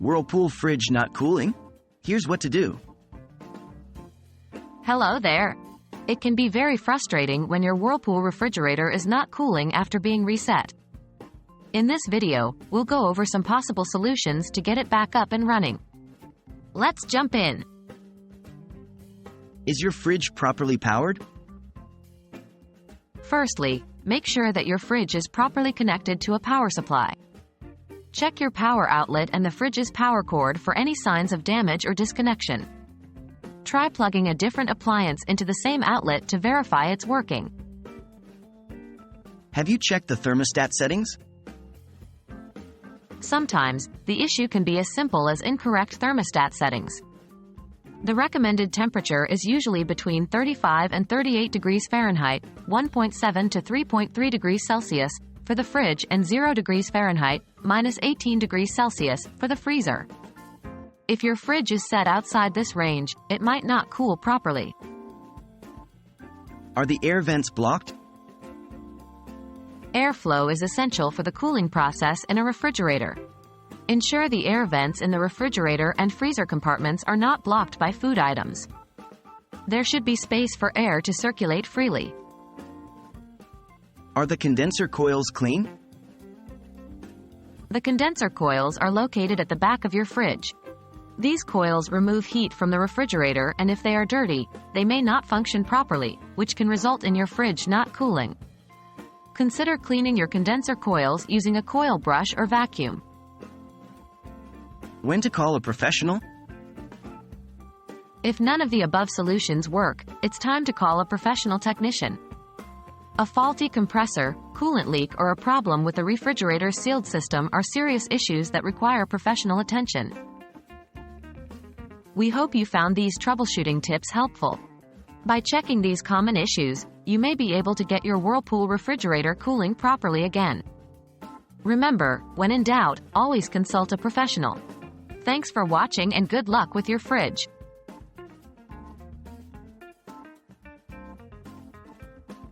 Whirlpool fridge not cooling? Here's what to do. Hello there. It can be very frustrating when your Whirlpool refrigerator is not cooling after being reset. In this video, we'll go over some possible solutions to get it back up and running. Let's jump in. Is your fridge properly powered? Firstly, make sure that your fridge is properly connected to a power supply. Check your power outlet and the fridge's power cord for any signs of damage or disconnection. Try plugging a different appliance into the same outlet to verify it's working. Have you checked the thermostat settings? Sometimes, the issue can be as simple as incorrect thermostat settings. The recommended temperature is usually between 35 and 38 degrees Fahrenheit, 1.7 to 3.3 degrees Celsius, for the fridge and 0 degrees Fahrenheit, minus 18 degrees Celsius, for the freezer. If your fridge is set outside this range, it might not cool properly. Are the air vents blocked? Airflow is essential for the cooling process in a refrigerator. Ensure the air vents in the refrigerator and freezer compartments are not blocked by food items. There should be space for air to circulate freely. Are the condenser coils clean? The condenser coils are located at the back of your fridge. These coils remove heat from the refrigerator, and if they are dirty, they may not function properly, which can result in your fridge not cooling. Consider cleaning your condenser coils using a coil brush or vacuum. When to call a professional? If none of the above solutions work, it's time to call a professional technician. A faulty compressor, coolant leak, or a problem with the refrigerator's sealed system are serious issues that require professional attention. We hope you found these troubleshooting tips helpful. By checking these common issues, you may be able to get your Whirlpool refrigerator cooling properly again. Remember, when in doubt, always consult a professional. Thanks for watching and good luck with your fridge.